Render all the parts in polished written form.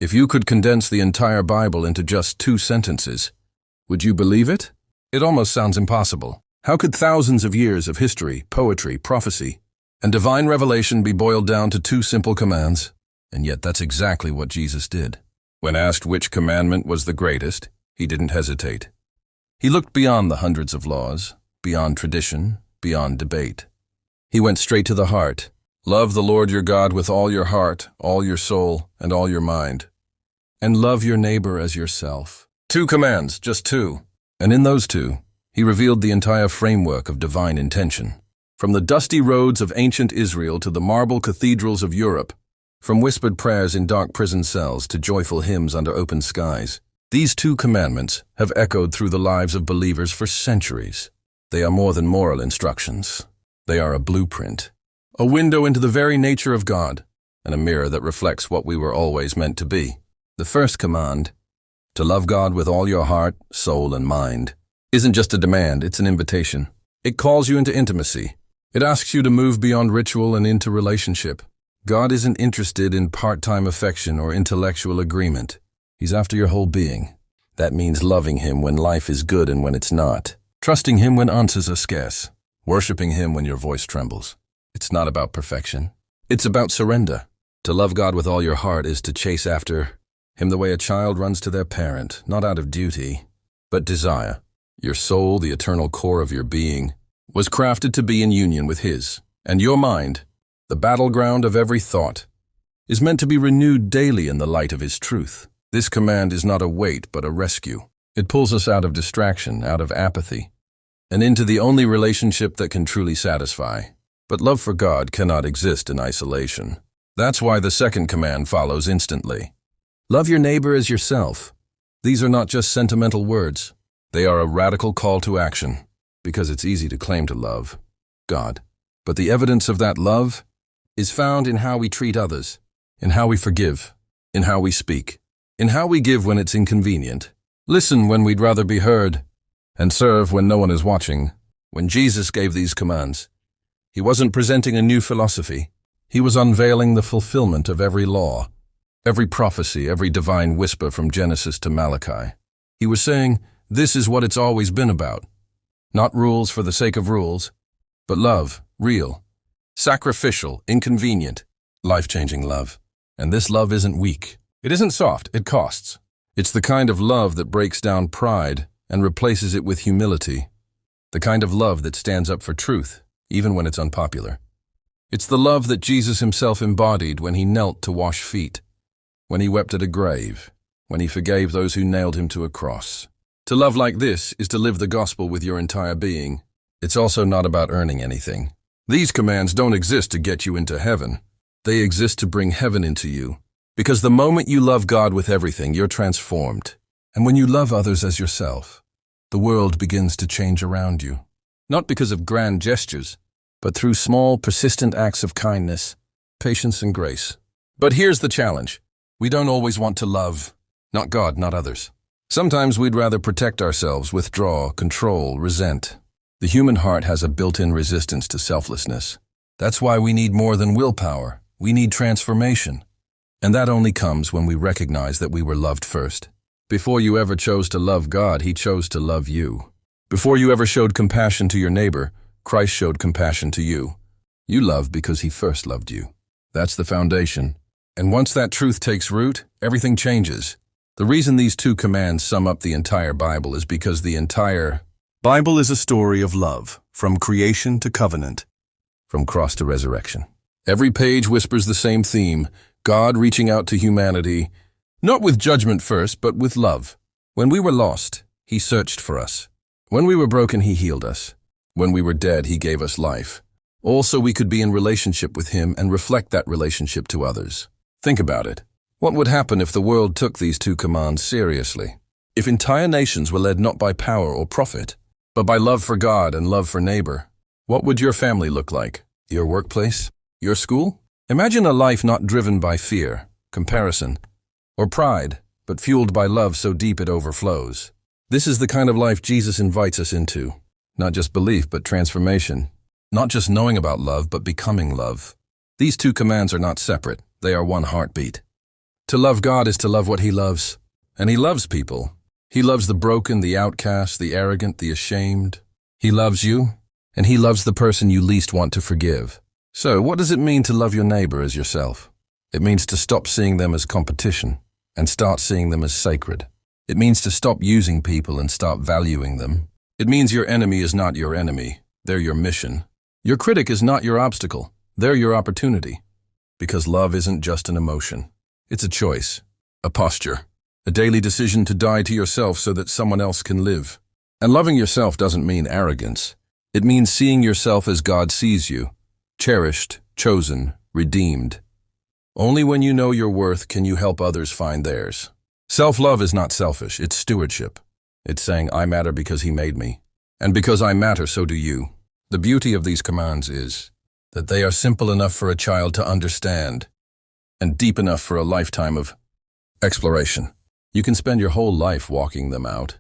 If you could condense the entire Bible into just 2 sentences, would you believe it? It almost sounds impossible. How could thousands of years of history, poetry, prophecy, and divine revelation be boiled down to 2 simple commands? And yet that's exactly what Jesus did. When asked which commandment was the greatest, he didn't hesitate. He looked beyond the hundreds of laws, beyond tradition, beyond debate. He went straight to the heart. Love the Lord your God with all your heart, all your soul, and all your mind. And love your neighbor as yourself. 2 commands, just 2. And in those 2, he revealed the entire framework of divine intention. From the dusty roads of ancient Israel to the marble cathedrals of Europe, from whispered prayers in dark prison cells to joyful hymns under open skies, these 2 commandments have echoed through the lives of believers for centuries. They are more than moral instructions. They are a blueprint, a window into the very nature of God, and a mirror that reflects what we were always meant to be. The first command, to love God with all your heart, soul, and mind, isn't just a demand, it's an invitation. It calls you into intimacy. It asks you to move beyond ritual and into relationship. God isn't interested in part-time affection or intellectual agreement. He's after your whole being. That means loving Him when life is good and when it's not. Trusting Him when answers are scarce. Worshipping Him when your voice trembles. It's not about perfection. It's about surrender. To love God with all your heart is to chase after Him the way a child runs to their parent, not out of duty, but desire. Your soul, the eternal core of your being, was crafted to be in union with His. And your mind, the battleground of every thought, is meant to be renewed daily in the light of His truth. This command is not a weight, but a rescue. It pulls us out of distraction, out of apathy, and into the only relationship that can truly satisfy. But love for God cannot exist in isolation. That's why the second command follows instantly. Love your neighbor as yourself. These are not just sentimental words. They are a radical call to action, because it's easy to claim to love God. But the evidence of that love is found in how we treat others, in how we forgive, in how we speak, in how we give when it's inconvenient, listen when we'd rather be heard, and serve when no one is watching. When Jesus gave these commands, He wasn't presenting a new philosophy. He was unveiling the fulfillment of every law, every prophecy, every divine whisper from Genesis to Malachi. He was saying, this is what it's always been about. Not rules for the sake of rules, but love, real, sacrificial, inconvenient, life-changing love. And this love isn't weak. It isn't soft, it costs. It's the kind of love that breaks down pride and replaces it with humility. The kind of love that stands up for truth, even when it's unpopular. It's the love that Jesus Himself embodied when He knelt to wash feet, when He wept at a grave, when He forgave those who nailed Him to a cross. To love like this is to live the gospel with your entire being. It's also not about earning anything. These commands don't exist to get you into heaven. They exist to bring heaven into you. Because the moment you love God with everything, you're transformed. And when you love others as yourself, the world begins to change around you. Not because of grand gestures, but through small, persistent acts of kindness, patience, and grace. But here's the challenge. We don't always want to love. Not God, not others. Sometimes we'd rather protect ourselves, withdraw, control, resent. The human heart has a built-in resistance to selflessness. That's why we need more than willpower. We need transformation. And that only comes when we recognize that we were loved first. Before you ever chose to love God, He chose to love you. Before you ever showed compassion to your neighbor, Christ showed compassion to you. You love because He first loved you. That's the foundation. And once that truth takes root, everything changes. The reason these 2 commands sum up the entire Bible is because the entire Bible is a story of love, from creation to covenant, from cross to resurrection. Every page whispers the same theme, God reaching out to humanity, not with judgment first, but with love. When we were lost, He searched for us. When we were broken, He healed us. When we were dead, He gave us life. All so we could be in relationship with Him and reflect that relationship to others. Think about it. What would happen if the world took these 2 commands seriously? If entire nations were led not by power or profit, but by love for God and love for neighbor, what would your family look like? Your workplace? Your school? Imagine a life not driven by fear, comparison, or pride, but fueled by love so deep it overflows. This is the kind of life Jesus invites us into. Not just belief, but transformation. Not just knowing about love, but becoming love. These 2 commands are not separate. They are one heartbeat. To love God is to love what He loves. And He loves people. He loves the broken, the outcast, the arrogant, the ashamed. He loves you, and He loves the person you least want to forgive. So, what does it mean to love your neighbor as yourself? It means to stop seeing them as competition and start seeing them as sacred. It means to stop using people and start valuing them. It means your enemy is not your enemy. They're your mission. Your critic is not your obstacle. They're your opportunity. Because love isn't just an emotion. It's a choice, a posture, a daily decision to die to yourself so that someone else can live. And loving yourself doesn't mean arrogance. It means seeing yourself as God sees you, cherished, chosen, redeemed. Only when you know your worth can you help others find theirs. Self-love is not selfish, it's stewardship. It's saying, I matter because He made me. And because I matter, so do you. The beauty of these commands is that they are simple enough for a child to understand and deep enough for a lifetime of exploration. You can spend your whole life walking them out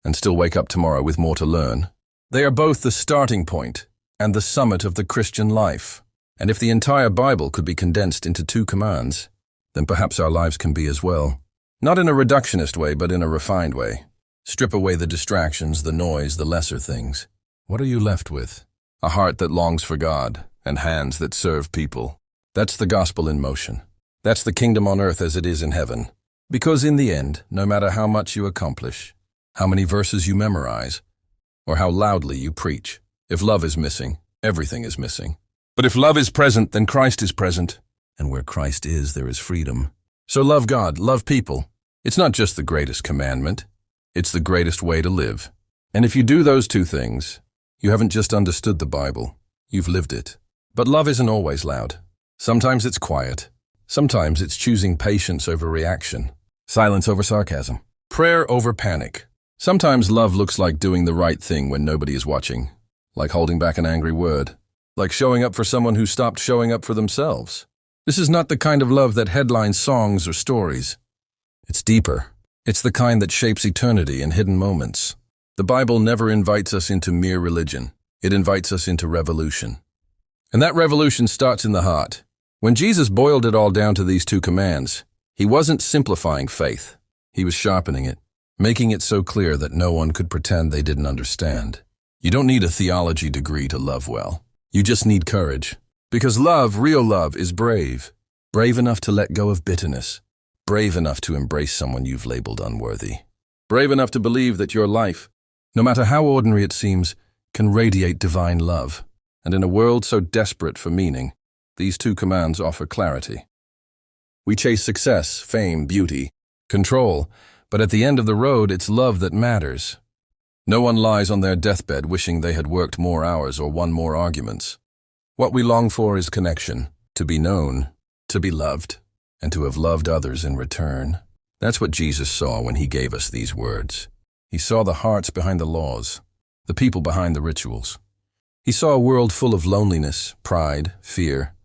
and still wake up tomorrow with more to learn. They are both the starting point and the summit of the Christian life. And if the entire Bible could be condensed into 2 commands, then perhaps our lives can be as well. Not in a reductionist way, but in a refined way. Strip away the distractions, the noise, the lesser things. What are you left with? A heart that longs for God and hands that serve people. That's the gospel in motion. That's the kingdom on earth as it is in heaven. Because in the end, no matter how much you accomplish, how many verses you memorize, or how loudly you preach, if love is missing, everything is missing. But if love is present, then Christ is present. And where Christ is, there is freedom. So love God, love people. It's not just the greatest commandment. It's the greatest way to live. And if you do those 2 things, you haven't just understood the Bible, you've lived it. But love isn't always loud. Sometimes it's quiet. Sometimes it's choosing patience over reaction, silence over sarcasm, prayer over panic. Sometimes love looks like doing the right thing when nobody is watching, like holding back an angry word, like showing up for someone who stopped showing up for themselves. This is not the kind of love that headlines songs or stories. It's deeper. It's the kind that shapes eternity in hidden moments. The Bible never invites us into mere religion. It invites us into revolution. And that revolution starts in the heart. When Jesus boiled it all down to these 2 commands, He wasn't simplifying faith. He was sharpening it, making it so clear that no one could pretend they didn't understand. You don't need a theology degree to love well. You just need courage. Because love, real love, is brave. Brave enough to let go of bitterness. Brave enough to embrace someone you've labeled unworthy. Brave enough to believe that your life, no matter how ordinary it seems, can radiate divine love. And in a world so desperate for meaning, these 2 commands offer clarity. We chase success, fame, beauty, control, but at the end of the road, it's love that matters. No one lies on their deathbed wishing they had worked more hours or won more arguments. What we long for is connection, to be known, to be loved, and to have loved others in return. That's what Jesus saw when He gave us these words. He saw the hearts behind the laws, the people behind the rituals. He saw a world full of loneliness, pride, fear,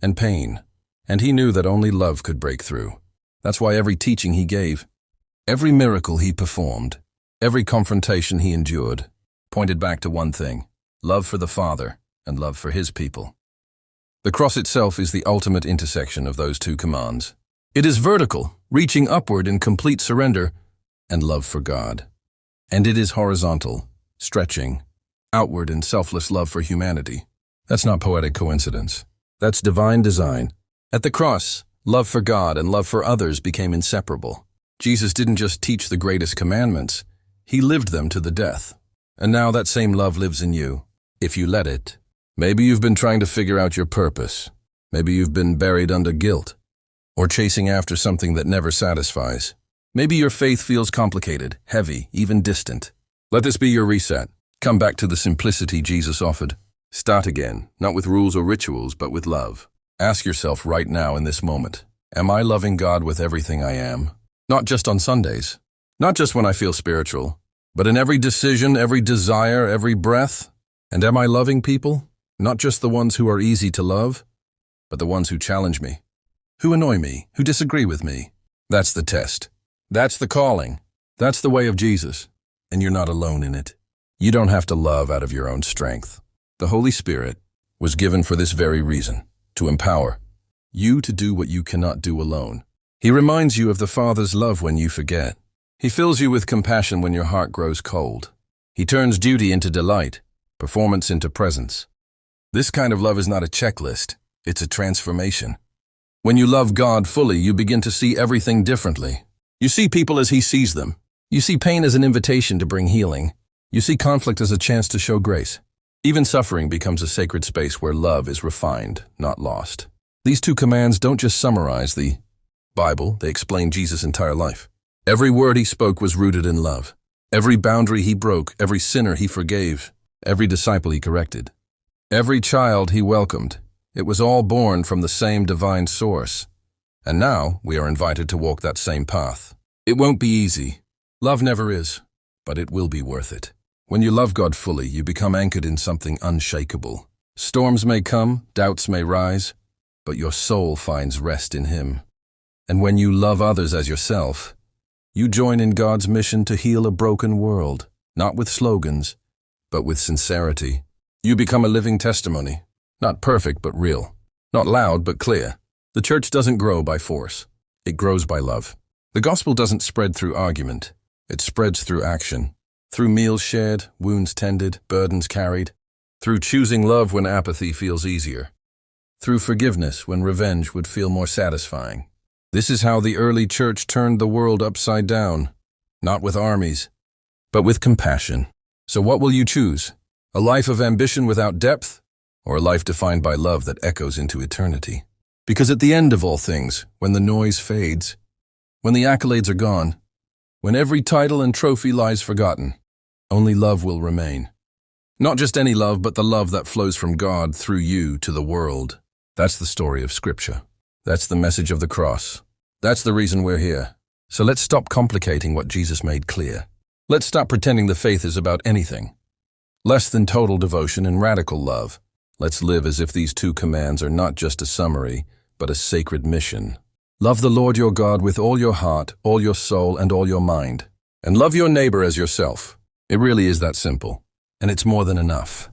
and pain, and He knew that only love could break through. That's why every teaching He gave, every miracle He performed, every confrontation He endured, pointed back to one thing: love for the Father and love for His people. The cross itself is the ultimate intersection of those 2 commands. It is vertical, reaching upward in complete surrender and love for God. And it is horizontal, stretching, outward in selfless love for humanity. That's not poetic coincidence. That's divine design. At the cross, love for God and love for others became inseparable. Jesus didn't just teach the greatest commandments, He lived them to the death. And now that same love lives in you, if you let it. Maybe you've been trying to figure out your purpose. Maybe you've been buried under guilt, or chasing after something that never satisfies. Maybe your faith feels complicated, heavy, even distant. Let this be your reset. Come back to the simplicity Jesus offered. Start again, not with rules or rituals, but with love. Ask yourself right now in this moment, am I loving God with everything I am? Not just on Sundays, not just when I feel spiritual, but in every decision, every desire, every breath. And am I loving people? Not just the ones who are easy to love, but the ones who challenge me, who annoy me, who disagree with me. That's the test. That's the calling. That's the way of Jesus. And you're not alone in it. You don't have to love out of your own strength. The Holy Spirit was given for this very reason, to empower you to do what you cannot do alone. He reminds you of the Father's love when you forget. He fills you with compassion when your heart grows cold. He turns duty into delight, performance into presence. This kind of love is not a checklist, it's a transformation. When you love God fully, you begin to see everything differently. You see people as He sees them. You see pain as an invitation to bring healing. You see conflict as a chance to show grace. Even suffering becomes a sacred space where love is refined, not lost. These two commands don't just summarize the Bible, they explain Jesus' entire life. Every word He spoke was rooted in love. Every boundary He broke, every sinner He forgave, every disciple He corrected, every child He welcomed. It was all born from the same divine source. And now we are invited to walk that same path. It won't be easy. Love never is, but it will be worth it. When you love God fully, you become anchored in something unshakable. Storms may come, doubts may rise, but your soul finds rest in Him. And when you love others as yourself, you join in God's mission to heal a broken world, not with slogans, but with sincerity. You become a living testimony, not perfect but real, not loud but clear. The church doesn't grow by force, it grows by love. The gospel doesn't spread through argument, it spreads through action, through meals shared, wounds tended, burdens carried, through choosing love when apathy feels easier, through forgiveness when revenge would feel more satisfying. This is how the early church turned the world upside down, not with armies, but with compassion. So what will you choose? A life of ambition without depth, or a life defined by love that echoes into eternity? Because at the end of all things, when the noise fades, when the accolades are gone, when every title and trophy lies forgotten, only love will remain. Not just any love, but the love that flows from God through you to the world. That's the story of Scripture. That's the message of the cross. That's the reason we're here. So let's stop complicating what Jesus made clear. Let's stop pretending the faith is about anything less than total devotion and radical love. Let's live as if these two commands are not just a summary, but a sacred mission. Love the Lord your God with all your heart, all your soul, and all your mind. And love your neighbor as yourself. It really is that simple. And it's more than enough.